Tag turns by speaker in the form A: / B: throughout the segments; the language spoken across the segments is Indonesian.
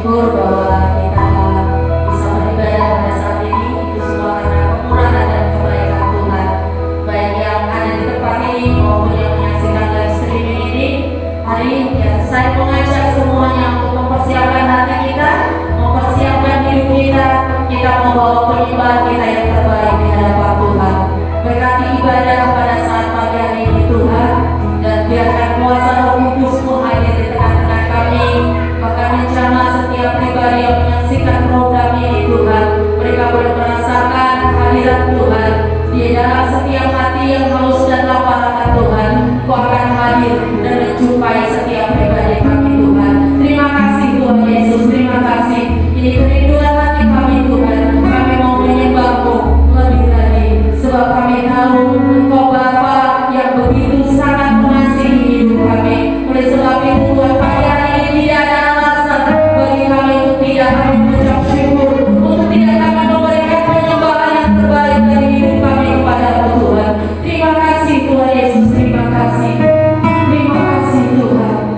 A: bersyukur bahwa kita bisa beribadah pada saat ini. Itu semua karena kemurahan dan kebaikan Tuhan, baik yang ada di tempat ini maupun yang menyaksikan live streaming ini. Hari ya, saya mengajak semuanya untuk mempersiapkan hati kita, mempersiapkan hidup kita. Kita membawa penyembahan kita yang terbaik di hadapan Tuhan. Berkati ibadah pada saat pagi hari ini Tuhan, dan biarkan kuasa Roh Kudus hadir di tengah-tengah kami, bahkan menjamah setiap pribadi yang menyaksikan program ini Tuhan. Mereka boleh merasakan hadirat Tuhan di dalam setiap hati yang haus dan lapar akan Tuhan. Kau akan hadir dan menjumpai setiap pribadi kami Tuhan. Terima kasih Tuhan Yesus, terima kasih. Ini kerinduan hati kami Tuhan. Kami mau menyembah-Mu lebih lagi, sebab kami tahu Engkau Bapa yang begitu sangat mengasihi hidup kami. Oleh sebab itu Tuhan, pagi hari ini tidak ada alasan bagi kami untuk tidak kami mengucap syukur, untuk tidak kami memberikan penyembahan yang terbaik dari hidup kami kepada-Mu Tuhan. Terima kasih Tuhan Yesus, terima kasih. Terima kasih Tuhan.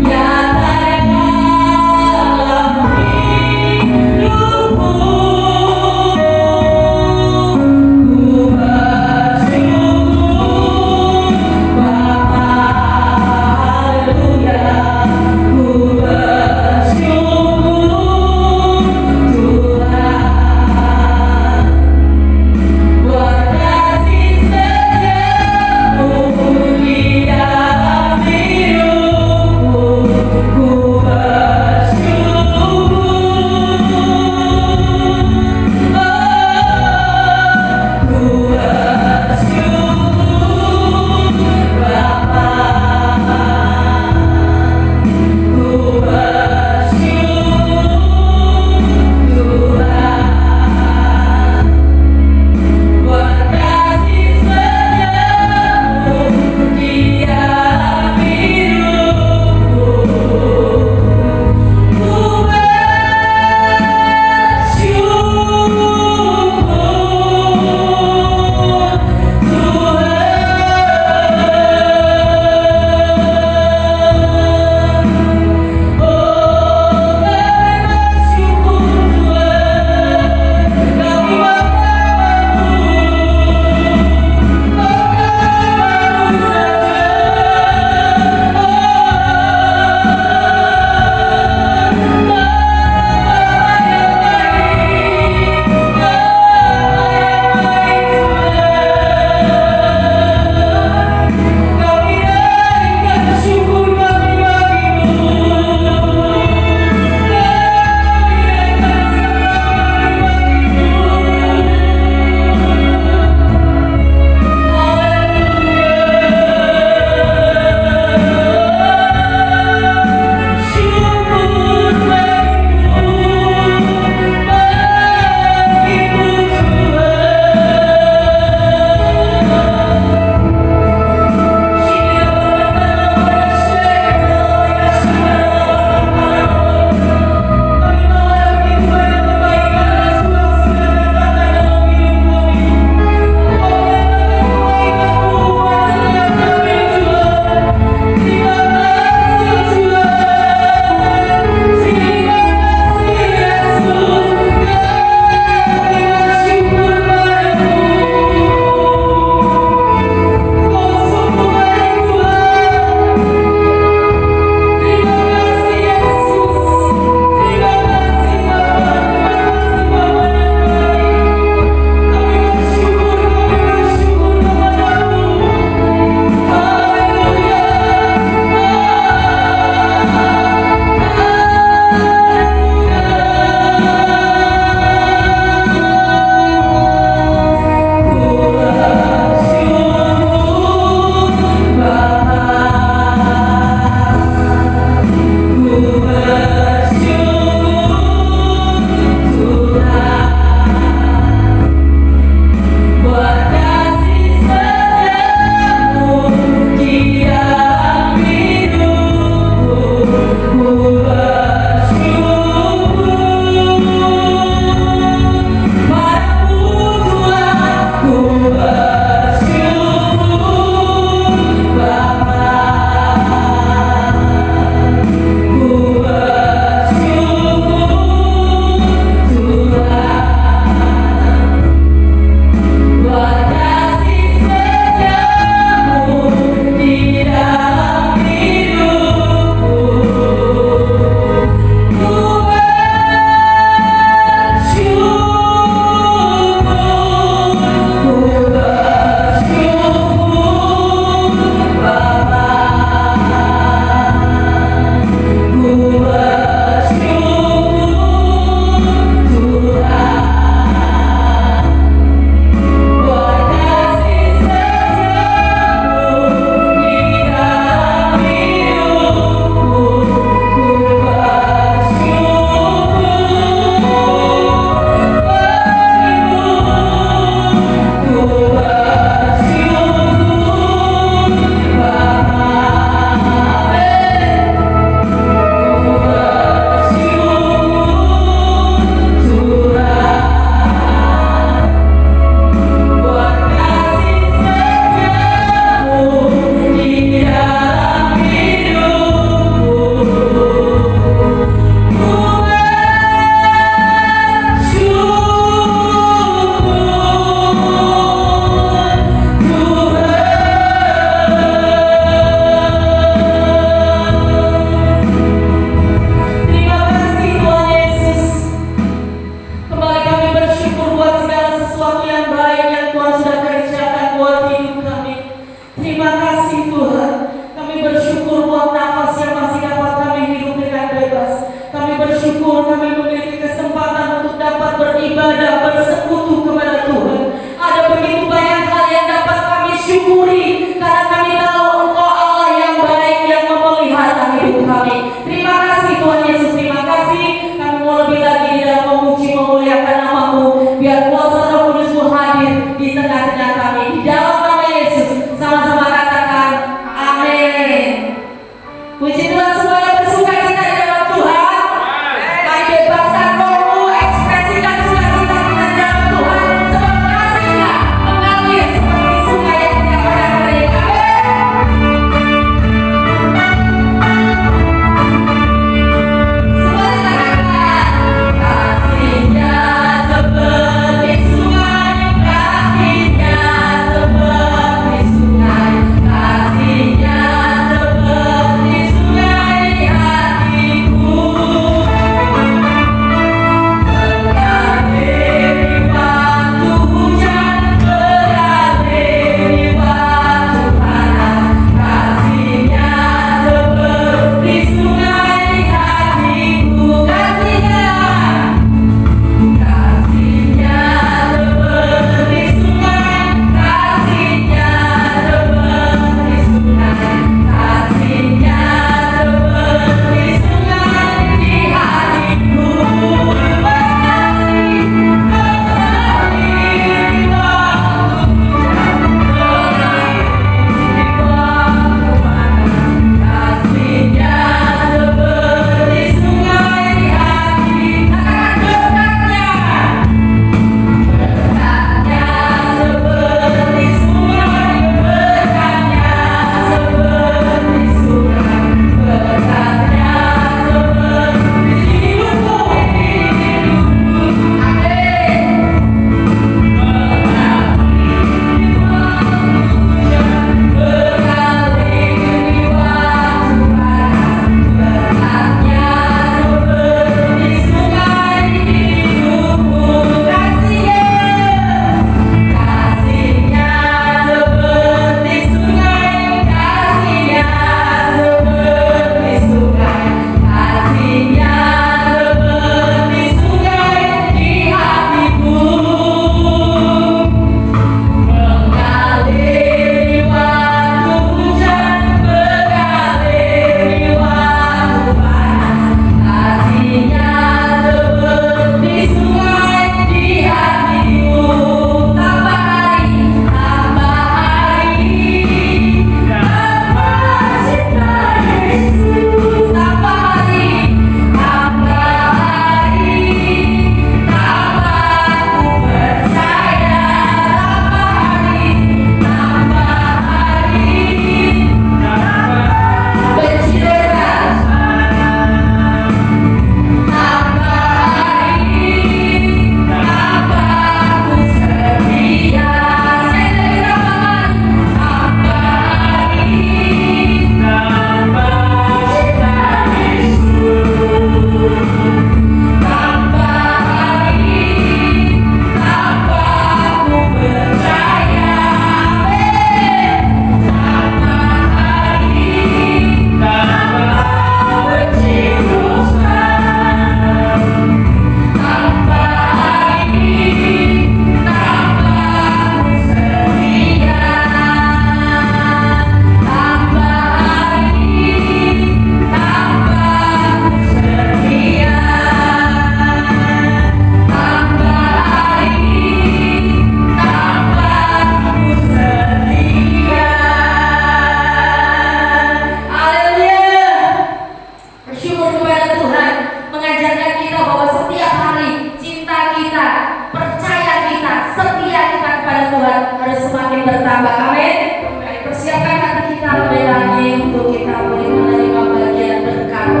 A: kita bahwa setiap hari cinta kita, percaya kita, setia kita kepada Tuhan harus semakin bertambah. Amin. Persiapkan hati kita lebih lagi untuk kita boleh menerima bagian berkat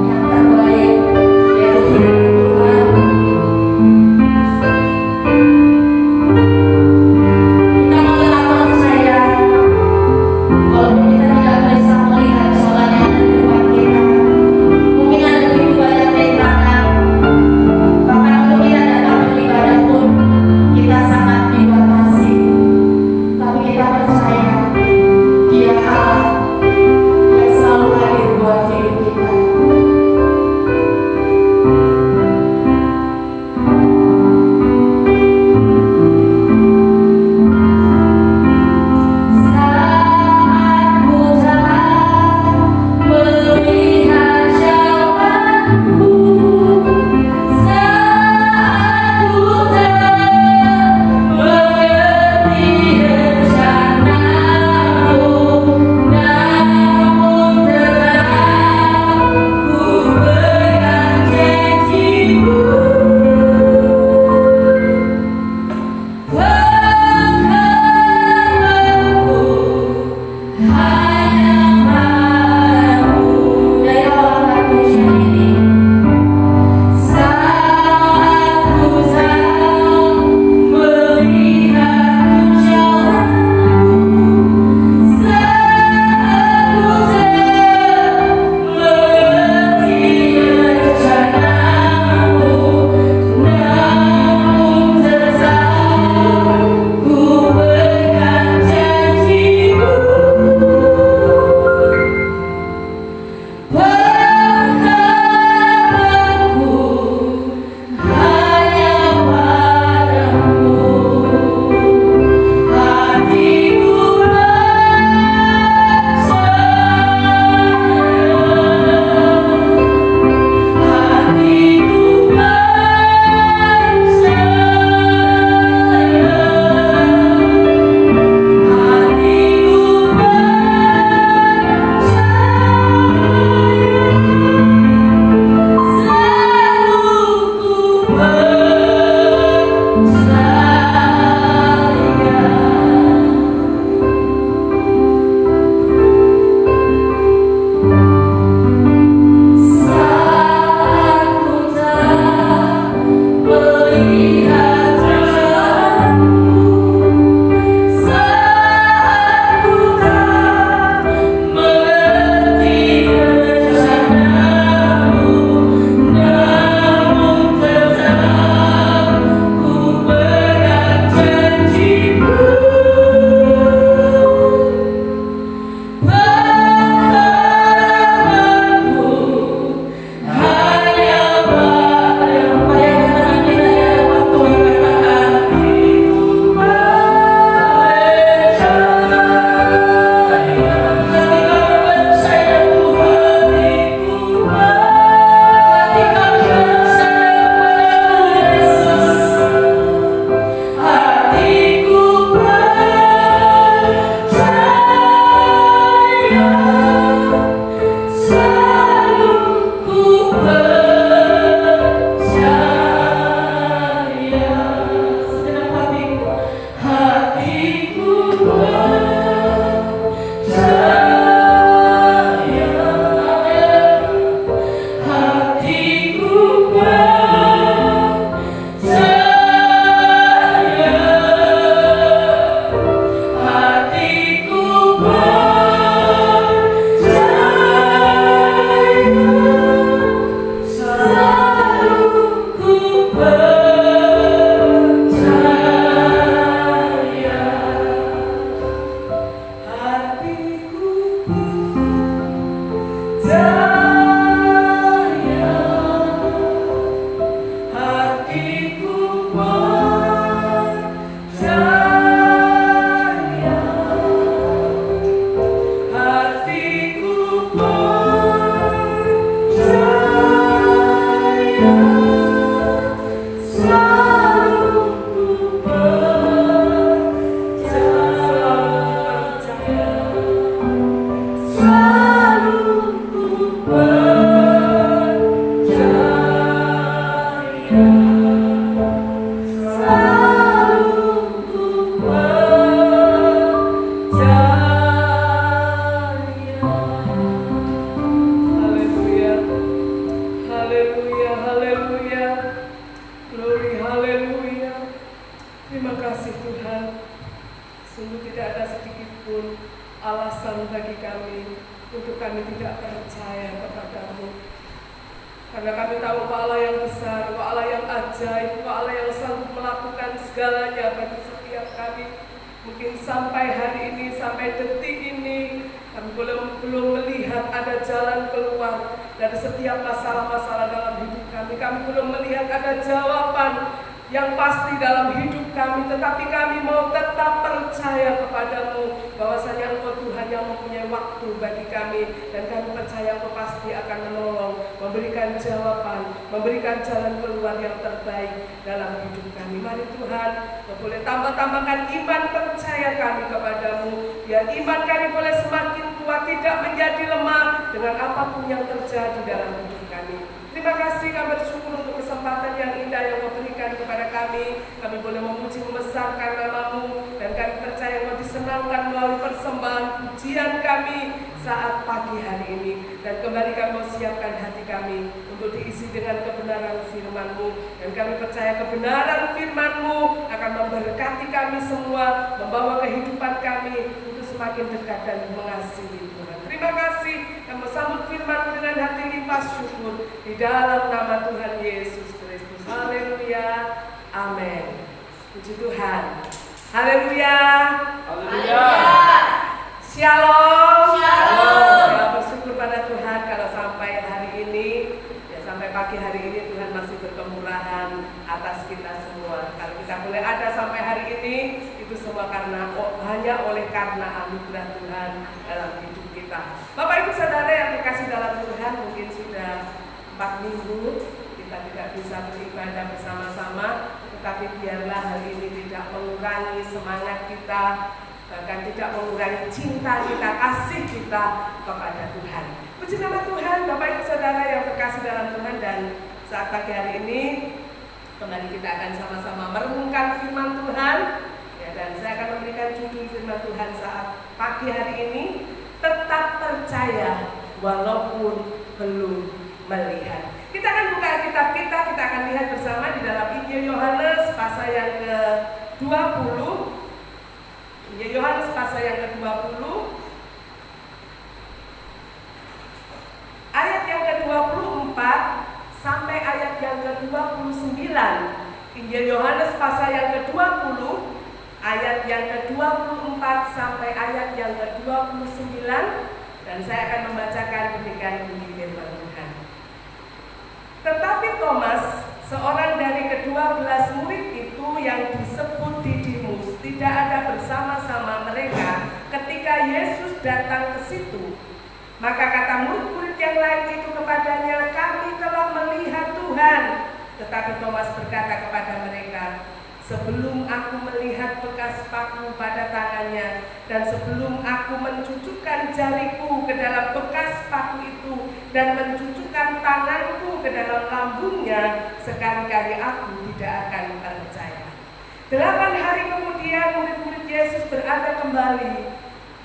A: yang terbaik, yaitu firman Tuhan. Kita mau tetap percaya walaupun kita tidak bisa melihat jalan yang ada di depan kita. Mungkin ada begitu banyak rintangan, bahkan untuk kita datang beribadah pun kita sangat dibatasi. Tapi kita percaya Dia Allah yang selalu hadir buat hidup kita. Saat ku tak melihat jalanku, saat ku tak mengerti rencanamu, namun tetap ku pegang janjimu. Penghamarku hanya padamu. Dari awal lagu ini, saat ku tak melihat jalanku, saat ku tak mengerti rencanamu, namun tetap ku pegang janjimu. Penghamarku hanya padamu. Hatiku
B: tidak percaya kepada-Mu. Karena kami tahu Engkau Allah yang besar, Engkau Allah yang ajaib, Engkau Allah yang sanggup melakukan segalanya bagi setiap kami. Mungkin sampai hari ini, sampai detik ini, kami belum melihat ada jalan keluar dari setiap masalah-masalah dalam hidup kami. Kami belum melihat ada jawaban yang pasti dalam hidup kami, tetapi kami mau tetap percaya kepadamu bahwasanya Engkau Tuhan yang mempunyai waktu bagi kami, dan kami percaya Engkau pasti akan menolong, memberikan jawaban, memberikan jalan keluar yang terbaik dalam hidup kami. Mari Tuhan, Kau boleh tambahkan iman percaya kami kepadamu, biar iman kami boleh semakin kuat, tidak menjadi lemah dengan apapun yang terjadi dalam hidup kami. Terima kasih, kami bersyukur untuk kesempatan yang indah yang Kau berikan kepada kami. Kami boleh memuji membesarkan nama-Mu, dan kami percaya Kau disenangkan melalui persembahan pujian kami saat pagi hari ini. Dan kembali kami mau siapkan hati kami untuk diisi dengan kebenaran firman-Mu, dan kami percaya kebenaran firman-Mu akan memberkati kami semua, membawa kehidupan kami untuk semakin dekat dan mengasihi Tuhan. Terima kasih, kami sambut firman-Mu dengan hati limpah syukur di dalam nama Tuhan Yesus Kristus. Haleluya, amin. Puji Tuhan. Haleluya.
C: Haleluya.
B: Shalom.
C: Shalom.
B: Ya, bersyukur pada Tuhan kalau sampai hari ini, ya sampai pagi hari ini Tuhan masih berkemurahan atas kita semua. Kalau kita boleh ada sampai hari ini, itu semua hanya oleh karena anugerah Tuhan dalam hidup kita. Bapak Ibu Saudara yang dikasih dalam Tuhan, mungkin sudah 4 minggu kita tidak bisa beribadah bersama-sama, tetapi biarlah hal ini tidak mengurangi semangat kita, bahkan tidak mengurangi cinta kita, kasih kita kepada Tuhan. Puji nama Tuhan, Bapak Ibu Saudara yang terkasih dalam Tuhan, dan saat pagi hari ini kembali kita akan sama-sama merenungkan firman Tuhan, ya, dan saya akan memberikan judul firman Tuhan saat pagi hari ini, tetap percaya walaupun belum melihat. Kita akan buka kitab kita akan lihat bersama di dalam Injil Yohanes pasal yang ke-20. Injil Yohanes pasal yang ke-20 ayat yang ke-24 sampai ayat yang ke-29. Injil Yohanes pasal yang ke-20 ayat yang ke-24 sampai ayat yang ke-29, dan saya akan membacakan demikian bunyi firman Tuhan. Tetapi Thomas, seorang dari ke-12 murid itu yang disebut Didimus, tidak ada bersama-sama mereka ketika Yesus datang ke situ. Maka kata murid-murid yang lain itu kepadanya, "Kami telah melihat Tuhan." Tetapi Thomas berkata kepada mereka, "Sebelum aku melihat bekas paku pada tangannya, dan sebelum aku mencucukkan jariku ke dalam bekas paku itu, dan mencucukkan tanganku ke dalam lambungnya, sekali-kali aku tidak akan percaya." 8 hari kemudian murid-murid Yesus berada kembali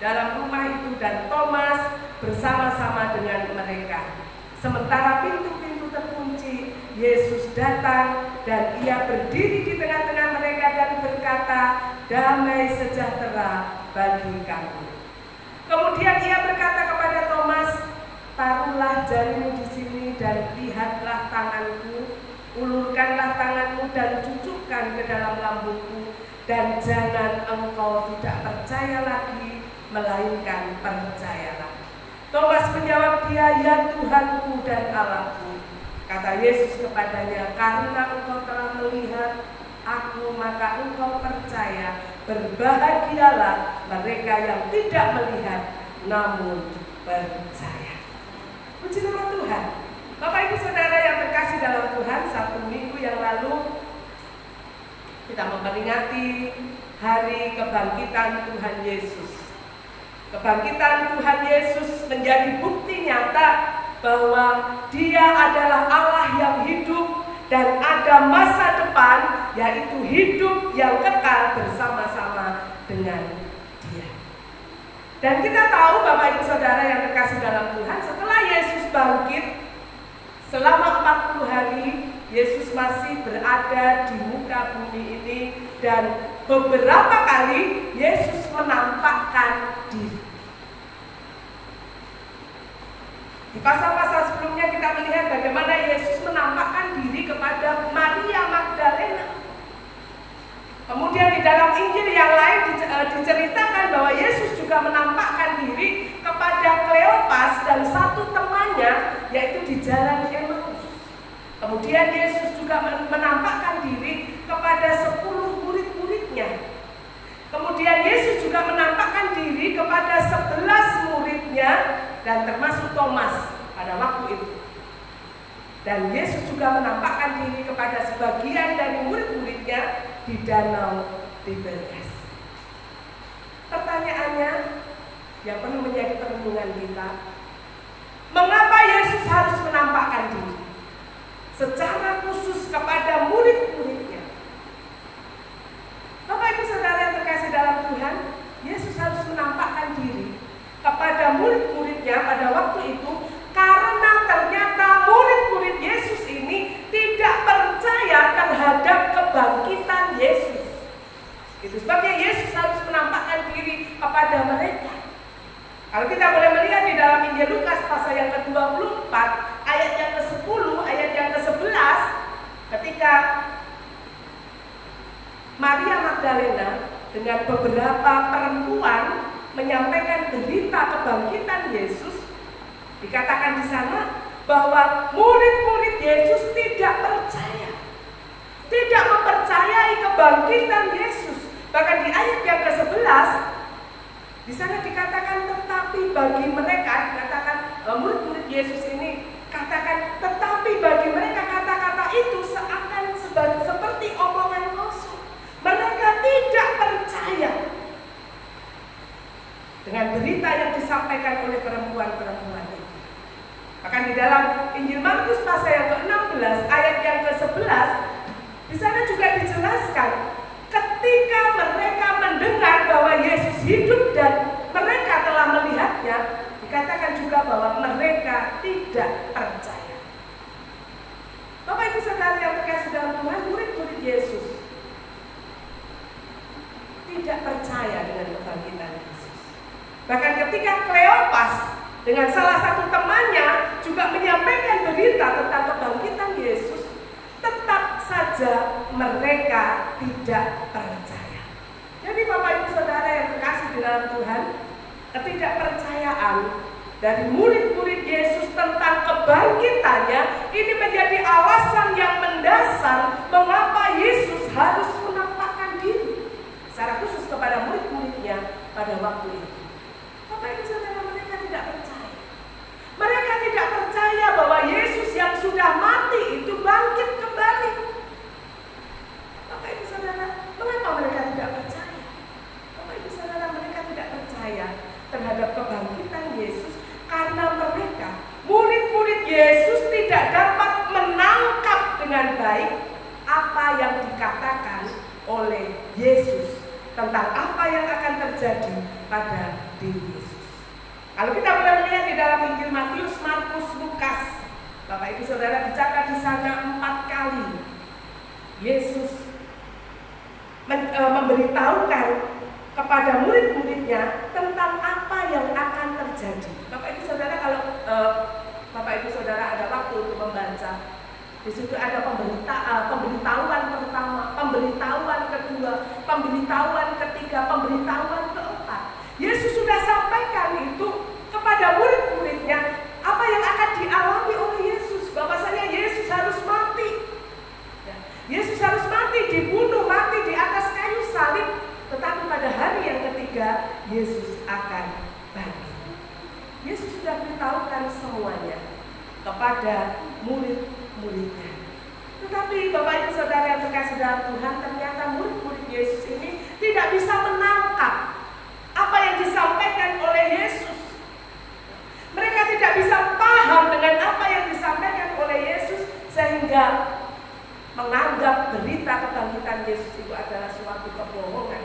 B: dalam rumah itu, dan Thomas bersama-sama dengan mereka. Sementara pintu-pintu terkunci, Yesus datang dan Ia berdiri di tengah-tengah mereka dan berkata, "Damai sejahtera bagi kamu." Kemudian Ia berkata kepada Thomas, "Taruhlah jarimu di sini dan lihatlah tanganku, ulurkanlah tanganmu dan cucukkan ke dalam lambungku, dan jangan engkau tidak percaya lagi, melainkan percayalah." Thomas menjawab dia, "Ya Tuhanku dan Allahku." Kata Yesus kepadanya, "Karena engkau telah melihat aku, maka engkau percaya. Berbahagialah mereka yang tidak melihat namun percaya." Puji nama Tuhan. Bapak Ibu Saudara yang terkasih dalam Tuhan, 1 minggu yang lalu kita memperingati hari kebangkitan Tuhan Yesus. Kebangkitan Tuhan Yesus menjadi bukti nyata bahwa Dia adalah Allah yang hidup dan ada masa depan, yaitu hidup yang kekal bersama-sama dengan Dia. Dan kita tahu Bapak Ibu Saudara yang terkasih dalam Tuhan, setelah Yesus bangkit selama 40 hari, Yesus masih berada di muka bumi ini, dan beberapa kali Yesus menampakkan diri. Di pasal-pasal sebelumnya kita melihat bagaimana Yesus menampakkan diri kepada Maria Magdalena. Kemudian di dalam Injil yang lain diceritakan bahwa Yesus juga menampakkan diri kepada Kleopas dan satu temannya, yaitu di jalan Emmaus. Kemudian Yesus juga menampakkan diri kepada 10 murid-muridnya. Kemudian Yesus juga menampakkan diri kepada 11 muridnya dan termasuk Thomas pada waktu itu. Dan Yesus juga menampakkan diri kepada sebagian dari murid-muridnya di Danau Tiberias. Pertanyaannya yang perlu menjadi perenungan kita, mengapa Yesus harus menampakkan diri secara khusus kepada murid-muridnya? Bapak Ibu Saudara yang terkasih dalam Tuhan, Yesus harus menampakkan diri kepada murid-muridnya pada waktu itu karena ternyata murid-murid Yesus ini tidak percaya terhadap kebangkitan Yesus. Itu sebabnya Yesus harus menampakkan diri kepada mereka. Kalau kita boleh melihat di dalam Injil Lukas pasal yang ke-24, ayat yang ke-10, ayat yang ke-11, ketika Maria Magdalena dengan beberapa perempuan menyampaikan berita kebangkitan Yesus, dikatakan di sana bahwa murid-murid Yesus tidak percaya, tidak mempercayai kebangkitan Yesus. Bahkan di ayat yang ke-11 di sana dikatakan, tetapi bagi mereka, dikatakan murid-murid Yesus ini katakan, tetapi bagi mereka kata-kata itu seakan seperti omongan kosong. Mereka tidak percaya dengan berita yang disampaikan oleh perempuan-perempuan itu. Bahkan di dalam Injil Markus pasal yang ke-16 ayat yang ke-11 di sana juga dijelaskan, ketika mereka mendengar bahwa Yesus hidup dan mereka telah melihatnya, dikatakan juga bahwa mereka tidak percaya. Bapak Ibu Saudara yang terkasih dalam Tuhan, murid-murid Yesus tidak percaya dengan kebangkitan Yesus. Bahkan ketika Kleopas dengan salah satu temannya juga menyampaikan berita tentang kebangkitan Yesus, tetap saja mereka tidak percaya. Jadi Bapak Ibu Saudara yang terkasih di dalam Tuhan, ketidakpercayaan dari murid-murid Yesus tentang kebangkitannya ini menjadi alasan yang mendasar mengapa Yesus harus menampakkan diri secara khusus kepada murid-muridnya pada waktu itu. Bapak Ibu Saudara, mereka tidak percaya. Mereka tidak percaya bahwa Yesus yang sudah mati itu bangkit kembali. Bapak Ibu Saudara, mengapa mereka tidak percaya? Bapak Ibu Saudara, mereka tidak percaya terhadap kebangkitan Yesus karena mereka, murid-murid Yesus, tidak dapat menangkap dengan baik apa yang dikatakan oleh Yesus tentang apa yang akan terjadi pada diri Yesus. Kalau kita boleh melihat di dalam Injil Matius, Markus, Lukas, Bapak Ibu Saudara, dicatat di sana 4 kali Yesus memberitahukan kepada murid-muridnya tentang apa yang akan terjadi. Bapak Ibu Saudara, kalau Bapak Ibu Saudara ada waktu untuk membaca, di situ ada pemberitahuan pertama, pemberitahuan kedua, pemberitahuan ketiga, pemberitahuan keempat. Yesus sudah sampaikan itu kepada murid-muridnya apa yang akan dialami oleh Yesus. Bahwasanya Yesus harus mati. Yesus harus mati, dibunuh, mati di atas kayu salib. Tetapi pada hari yang ketiga Yesus akan bangkit. Yesus sudah beritahukan semuanya kepada murid-muridnya. Tetapi Bapak Ibu Saudara yang terkasih dalam Tuhan, ternyata murid-murid Yesus ini tidak bisa menangkap apa yang disampaikan oleh Yesus. Mereka tidak bisa paham dengan apa yang disampaikan oleh Yesus sehingga menganggap berita kebangkitan Yesus itu adalah suatu kebohongan.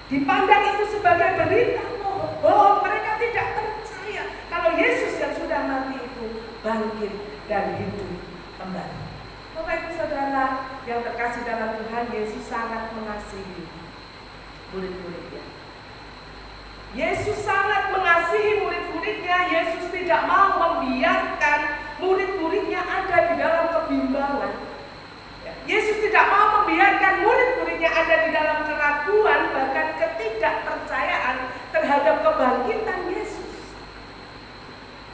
B: Dipandang itu sebagai berita bohong. Mereka tidak percaya kalau Yesus yang sudah mati itu bangkit dan hidup kembali. Bapak Ibu Saudara yang terkasih dalam Tuhan, Yesus sangat mengasihi murid-muridnya. Yesus sangat mengasihi murid-muridnya. Yesus tidak mau membiarkan murid-muridnya ada di dalam kebimbangan. Yesus tidak mau membiarkan murid-muridnya ada di dalam keraguan, bahkan ketidakpercayaan terhadap kebangkitan Yesus.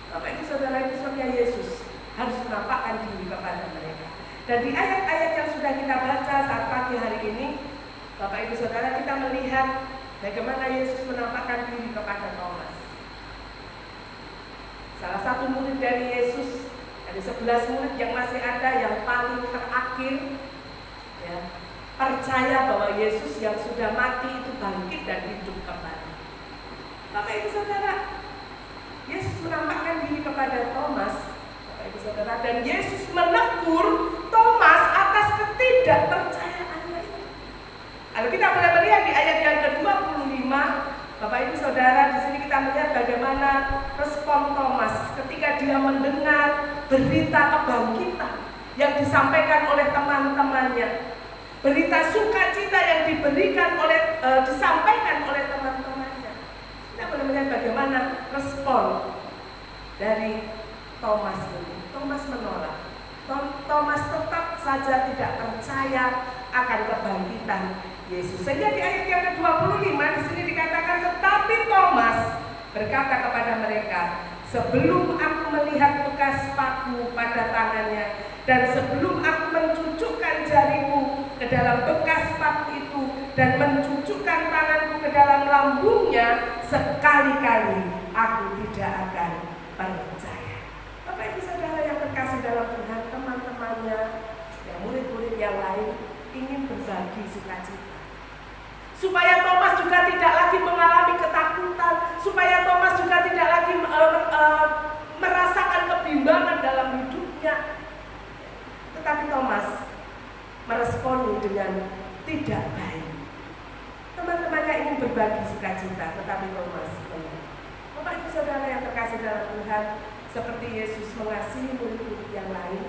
B: Bapak Ibu Saudara, itu sebabnya Yesus harus menampakkan diri kepada mereka. Dan di ayat-ayat yang sudah kita baca saat pagi hari ini, Bapak Ibu Saudara, kita melihat bagaimana Yesus menampakkan diri kepada Thomas. Salah satu murid dari Yesus, ada 11 murid yang masih ada, yang paling terakhir ya, percaya bahwa Yesus yang sudah mati itu bangkit dan hidup kembali. Bapak Ibu Saudara, Yesus menampakkan diri kepada Thomas, Bapak Ibu Saudara, dan Yesus menegur Thomas atas ketidakpercayaannya itu. Lalu kita boleh melihat di ayat yang ke-25, Bapak Ibu Saudara, di sini kita melihat bagaimana respon Thomas ketika dia mendengar berita kebangkitan yang disampaikan oleh teman-temannya, berita sukacita yang disampaikan oleh teman-temannya. Kita boleh melihat bagaimana respon dari Thomas ini. Thomas menolak. Thomas tetap saja tidak percaya akan kebangkitan Yesus. Sehingga di ayat yang ke-25 di sini dikatakan, tetapi Thomas berkata kepada mereka, sebelum aku melihat bekas paku pada tangannya dan sebelum aku mencucukkan jariku ke dalam bekas paku itu dan mencucukkan tanganku ke dalam lambungnya, sekali-kali aku tidak akan percaya. Bapak Ibu Saudara yang terkasih dalam Tuhan, teman-temannya, yang murid-murid yang lain ingin berbagi sukacita, supaya Thomas juga tidak lagi mengalami ketakutan, supaya Thomas juga tidak lagi merasakan kebimbangan dalam hidupnya. Tetapi Thomas meresponi dengan tidak baik. Teman-temannya ingin berbagi sukacita, tetapi Thomas menolak. Bapak Ibu Saudara yang terkasih dalam Tuhan, seperti Yesus mengasihi murid-murid yang lain,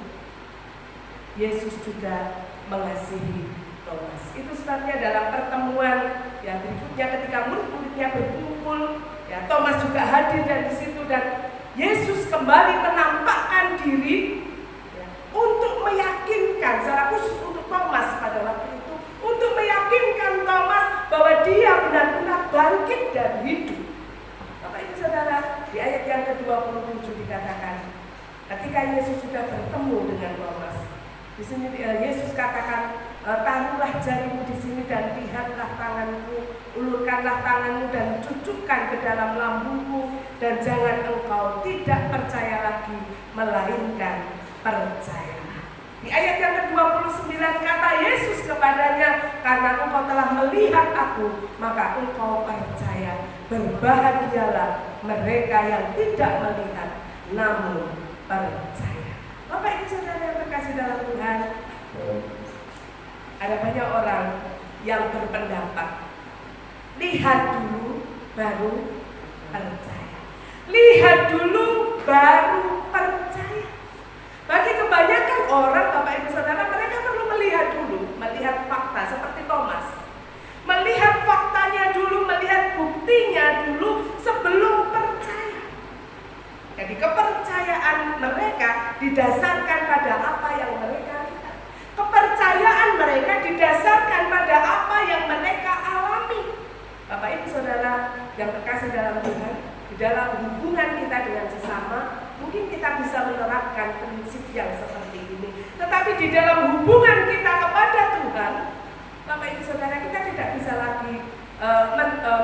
B: Yesus juga mengasihi Thomas. Itu sebabnya dalam pertemuan yang berikutnya ketika murid-muridnya berkumpul, ya, Thomas juga hadir di situ dan Yesus kembali menampakkan diri ya, untuk meyakinkan, secara khusus untuk Thomas pada waktu itu, untuk meyakinkan Thomas bahwa dia benar-benar bangkit dan hidup. Bapak Ibu Saudara, di ayat yang ke-27 dikatakan, ketika Yesus sudah bertemu dengan Thomas, di sini Yesus katakan, taruhlah jarimu di sini dan lihatlah tanganku, ulurkanlah tanganmu dan cucukkan ke dalam lambungku, dan jangan engkau tidak percaya lagi, melainkan percaya. Di ayat yang ke-29 kata Yesus kepadanya, karena engkau telah melihat aku, maka engkau percaya. Berbahagialah mereka yang tidak melihat, namun percaya. Bapak Ibu Saudara yang terkasih dalam Tuhan, ada banyak orang yang berpendapat, lihat dulu baru percaya. Lihat dulu baru percaya. Bagi kebanyakan orang, Bapak Ibu Saudara, mereka perlu melihat dulu, melihat fakta seperti Thomas. Melihat faktanya dulu, melihat buktinya dulu sebelum percaya. Jadi kepercayaan mereka didasarkan pada apa yang mereka lihat. Kepercayaan mereka didasarkan pada apa yang mereka alami. Bapak Ibu Saudara yang terkasih dalam Tuhan, di dalam hubungan kita dengan sesama, mungkin kita bisa menerapkan prinsip yang seperti ini. Tetapi di dalam hubungan kita kepada Tuhan, Bapak Ibu Saudara, kita tidak bisa lagi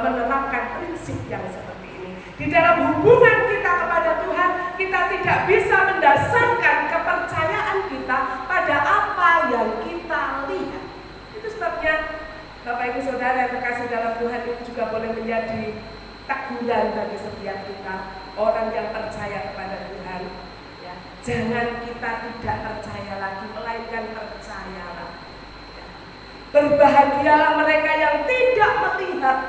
B: menerapkan prinsip yang seperti ini. Di dalam hubungan kita kepada Tuhan, kita tidak bisa mendasarkan kepercayaan kita pada apa yang kita lihat. Itu sebabnya Bapak Ibu Saudara yang terkasih dalam Tuhan, itu juga boleh menjadi teguran bagi setiap kita, orang yang percaya kepada Tuhan. Ya, jangan kita tidak percaya lagi, melainkan percayalah. Ya. Berbahagialah mereka yang tidak melihat,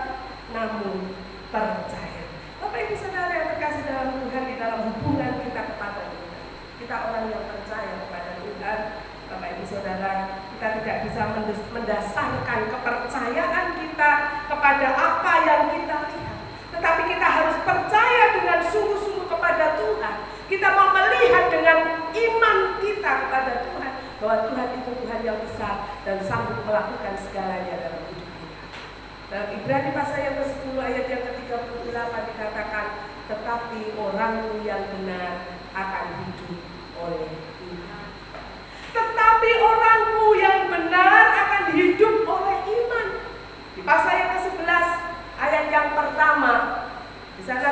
B: namun percaya. Bapak Ibu Saudara yang terkasih dalam Tuhan, di dalam hubungan kita kepada Tuhan, kita orang yang percaya kepada Tuhan, Bapak Ibu Saudara, kita tidak bisa mendasarkan kepercayaan kita kepada apa yang kita lihat. tetapi kita harus percaya dengan sungguh-sungguh kepada Tuhan. Kita mau melihat dengan iman kita kepada Tuhan bahwa Tuhan itu Tuhan yang besar dan sanggup melakukan segalanya dalam hidup kita. Dalam Ibrani pasal yang ke-10 ayat yang ke-38 dikatakan, tetapi orang yang benar akan hidup oleh iman. Tetapi orangku yang benar akan hidup oleh iman. Di pasal yang ke-11 ayat yang pertama, di sana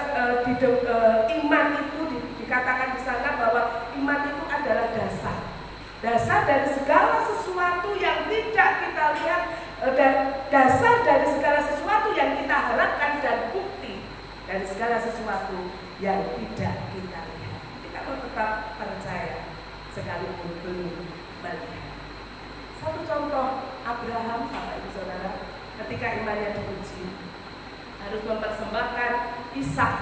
B: iman itu dikatakan di sana bahwa iman itu adalah dasar dari segala sesuatu yang tidak kita lihat, dan dasar dari segala sesuatu yang kita harapkan, dan bukti dari segala sesuatu yang tidak kita lihat. Kita mau tetap percaya sekalipun belum melihat. Satu contoh, Abraham, Bapak Ibu Saudara, ketika imannya diuji, harus mempersembahkan Ishak,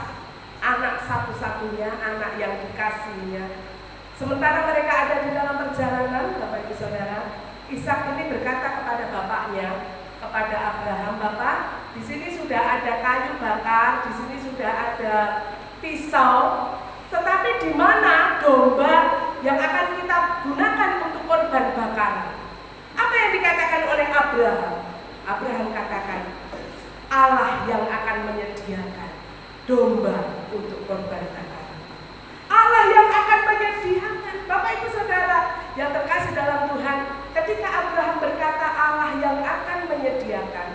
B: anak satu-satunya, anak yang dikasihnya. Sementara mereka ada di dalam perjalanan, Bapak Ibu Saudara, Ishak ini berkata kepada bapaknya, kepada Abraham, "Bapak, di sini sudah ada kayu bakar, di sini sudah ada pisau, tetapi di mana domba yang akan kita gunakan untuk korban bakaran?" Apa yang dikatakan oleh Abraham? Abraham katakan, Allah yang akan menyediakan domba untuk korban bakaran. Allah yang akan menyediakan. Bapak Ibu Saudara yang terkasih dalam Tuhan, ketika Abraham berkata Allah yang akan menyediakan,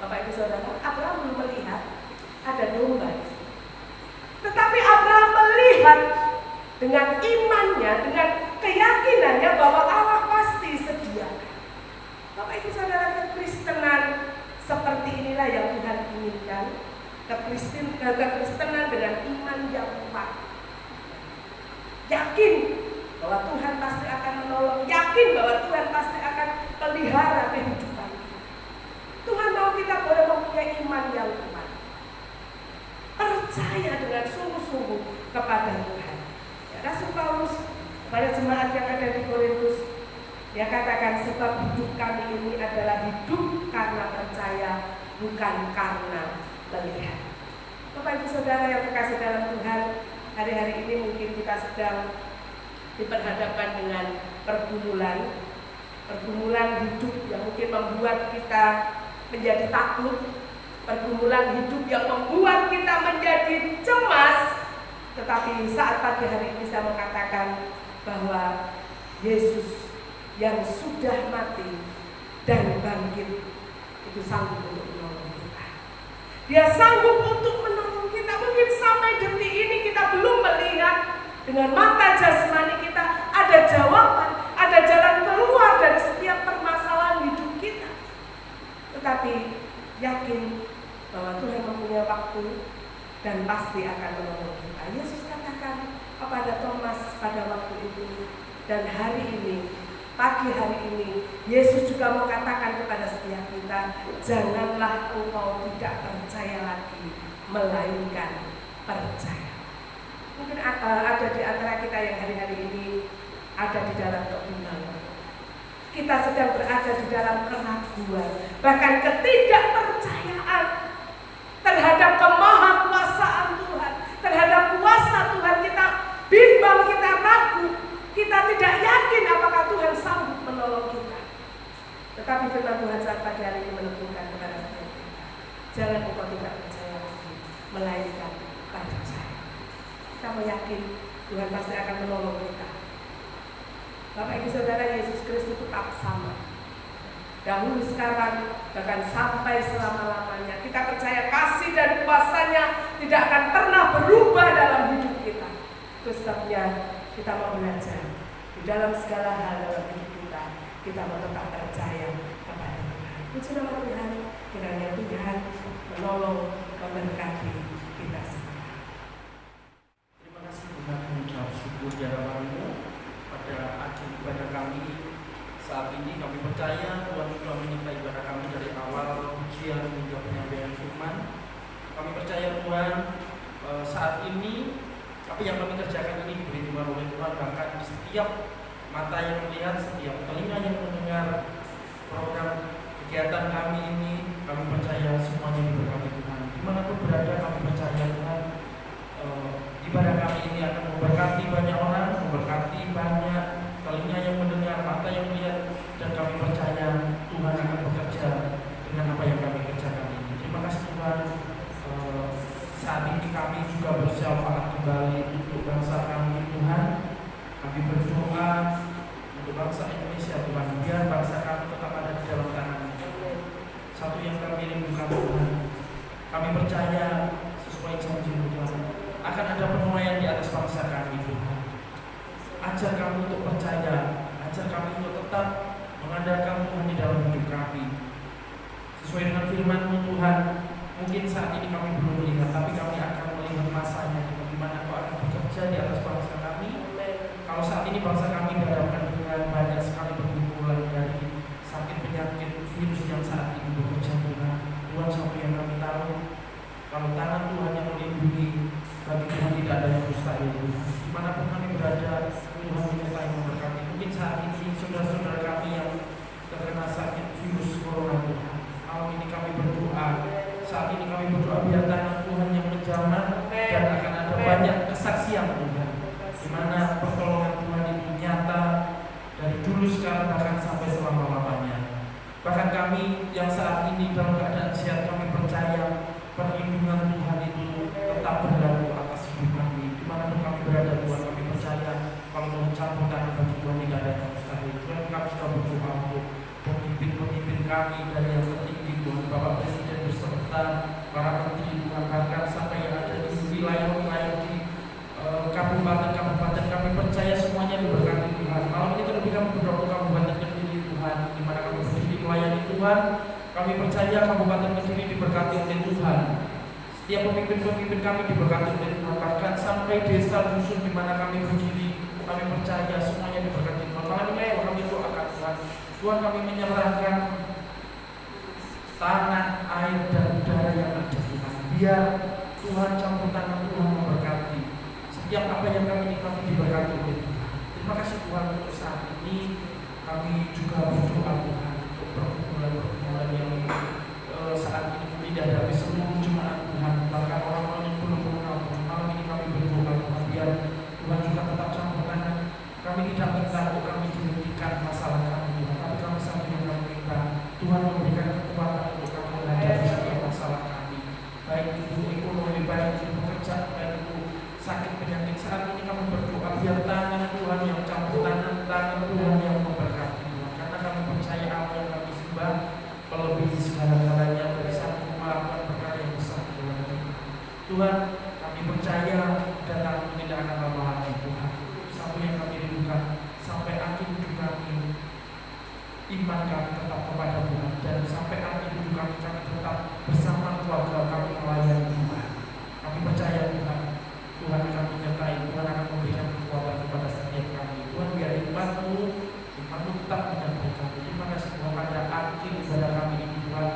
B: Bapak Ibu Saudara, Abraham belum melihat ada domba di situ. Tetapi Abraham melihat dengan imannya, dengan keyakinannya bahwa Allah pasti sediakan. Bapak Ibu Saudara, kekristenan seperti inilah yang Tuhan inginkan. Kekristenan dengan iman yang kuat. Yakin bahwa Tuhan pasti akan menolong, yakin bahwa Tuhan pasti akan pelihara kehidupan kita. Tuhan mau kita boleh mempunyai iman yang kuat. Percaya dengan sungguh-sungguh kepada Tuhan. Ya, Rasul Paulus pada jemaat yang ada di Korintus, dia katakan, sebab hidup kami ini adalah hidup karena percaya, bukan karena melihat. Bapak Ibu Saudara yang terkasih dalam Tuhan, hari-hari ini mungkin kita sedang diperhadapkan dengan pergumulan hidup yang mungkin membuat kita menjadi takut, pergumulan hidup yang membuat kita menjadi cemas. Tetapi saat pagi hari ini saya mengatakan bahwa Yesus yang sudah mati dan bangkit itu sanggup untuk menolong kita. Dia sanggup untuk menolong kita. Mungkin sampai detik ini kita belum melihat dengan mata jasmani kita ada jawaban, ada jalan keluar dari setiap permasalahan hidup kita. Tetapi yakin bahwa Tuhan mempunyai waktu dan pasti akan menolong kita. Yesus katakan kepada Thomas pada waktu itu, dan hari ini, pagi hari ini, Yesus juga mau katakan kepada setiap kita, janganlah engkau tidak percaya lagi, melainkan percaya. Mungkin ada di antara kita yang hari-hari ini ada di dalam kebimbangan. Kita sedang berada di dalam keraguan, bahkan ketidakpercayaan terhadap kemahakuasaan Tuhan, terhadap kuasa Tuhan. Kita bimbang, kita ragu, kita tidak yakin apakah Tuhan sanggup menolong kita. Tetapi firman Tuhan saat pagi hari ini meneguhkan kepada setiap kita, jangan engkau tidak percaya lagi, melainkan percaya. Kita mau yakin Tuhan pasti akan menolong kita. Bapak Ibu Saudara, Yesus Kristus tetap sama, dahulu, sekarang, bahkan sampai selama-lamanya. Kita percaya kasih dan kuasanya tidak akan pernah berubah dalam hidup kita. Itu sebabnya kita mau belajar di dalam segala hal dalam hidup kita. Kita mau tetap percaya kepada Tuhan. Puji nama Tuhan, kiranya Tuhan menolong, memberkati kita semua.
C: Terima kasih Tuhan, mengucap syukur di hadapan-Mu pada akhir ibadah kami saat ini. Kami percaya Tuhan sudah menyertai ibadah kami dari awal ujian hingga penyampaian firman. Kami percaya Tuhan, saat ini apa yang kami kerjakan ini diberi Tuhan oleh Tuhan. Bahkan setiap mata yang melihat, setiap telinga yang mendengar program kegiatan kami ini, kami percaya semuanya diberkati Tuhan. Dimanapun berada kami percaya Tuhan, ibadah kami ini akan memberkati banyak orang, memberkati banyak telinga yang mendengar, mata yang melihat, dan kami percaya Tuhan akan bekerja dengan apa yang kami kerjakan ini. Terima kasih Tuhan. Saat ini kami juga bersyafaat kembali untuk bangsa kami Tuhan. Kami berdoa untuk bangsa Indonesia Tuhan, biar bangsa kami tetap ada di dalam tangan. Satu yang kami rindukan Tuhan, kami percaya sesuai janji Tuhan akan ada penuaian di atas bangsa kami Tuhan. Ajar kami untuk percaya, ajar kami untuk tetap mengandalkan Tuhan di dalam hidup kami. Sesuai dengan firman-Mu Tuhan, mungkin saat ini kami belum melihat, tapi kami akan melihat masanya di mana Kau akan bekerja di atas bangsa kami. Kalau saat ini bangsa kami dihadapkan dengan banyak sekali pergumulan dari sakit penyakit virus yang saat ini bekerja Tuhan, satu yang kami tahu, kalau tangan Tuhan yang melindungi, bagi Tuhan tidak ada yang mustahil. Dimanapun kami berada, Tuhan menyertai memberkati. Mungkin saat ini saudara-saudara kami yang terkena sakit virus corona Tuhan, malam ini kami berdoa. Saat ini kami berdoa biar tangan Tuhan yang menjamah, dan akan ada banyak kesaksian Tuhan, di mana pertolongan Tuhan itu nyata dari dulu sekarang bahkan sampai selama-lamanya. Bahkan kami yang saat ini dalam keadaan sehat, kami percaya perlindungan Tuhan itu tetap berlaku atas hidup kami. Dimanapun kami berada Tuhan, kami percaya kalau Tuhan campur tangan bagi Tuhan tidak ada yang mustahil. Tuhan, kami sudah berdoa untuk pemimpin-pemimpin kami dari yang tertinggi Tuhan, Bapak Presiden beserta para menteri Tuhan, bahkan sampai yang ada di wilayah-wilayah di kabupaten-kabupaten, kami percaya semuanya diberkati Tuhan. Malam ini terlebih kami berdoa Kabupaten Kediri Tuhan, di mana kami berdiri melayani Tuhan. Kami percaya Kabupaten Kediri diberkati oleh Tuhan. Setiap pemimpin-pemimpin kami diberkati oleh Tuhan, bahkan sampai desa dusun di mana kami berdiri, kami percaya semuanya diberkati Tuhan. Malam ini kami doakan Tuhan. Tuhan, kami menyerahkan tanah, air, dan udara yang ada Tuhan. Biar Tuhan campur tangan Tuhan memberkati. Setiap apa yang kami nikmati diberkati oleh Tuhan. Terima kasih Tuhan untuk saat ini. Kami juga berdoa Tuhan untuk pergumulan yang saat ini mungkin dihadapi seluruh jemaat Tuhan, bahkan orang-orang yang belum mengenal Tuhan. Malam ini kami berdoa Tuhan, biar Tuhan juga tetap campur tangan. Kami tidak minta untuk kami dihentikan masalah kami Tuhan, tapi kami sambil yang kami minta Tuhan memberikan kekuatan untuk kami menghadapi setiap masalah kami, baik itu ekonomi, baik itu pekerjaan, baik itu sakit penyakit. Saat ini kami berdoa biar tangan Tuhan yang campur tangan Tuhan yang memberkati Tuhan, karena kami percaya Allah yang kami sembah melebihi segala-galanya, dari satu melakukan perkara yang besar Tuhan. Tuhan, kami percaya datang tidak akan lama lagi Tuhan. Satu yang kami rindukan sampai akhir hidup kami, iman kami tetap kepada Tuhan, dan sampai akhir hidup kami tetap bersama keluarga kami melayani Tuhan. Kami percaya Tuhan, Tuhan akan menyertai, Tuhan akan memberikan kekuatan kepada setiap kami. Tuhan, biar iman-Mu tetap menyertai kami. Terima kasih Tuhan, pada akhir ibadah kami ini Tuhan,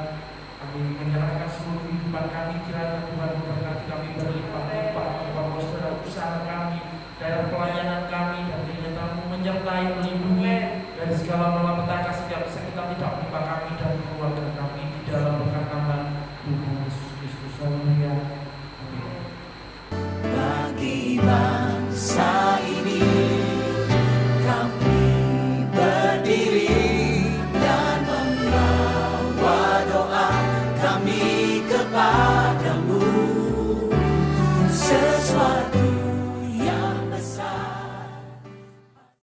C: kami menyerahkan seluruh kehidupan kami. Kiranya Tuhan memberkati kami berlimpah-limpah, bahwa saudara usaha kami, daerah pelayanan kami, dan kiranya Tuhan menyertai, melindungi dari segala malapetaka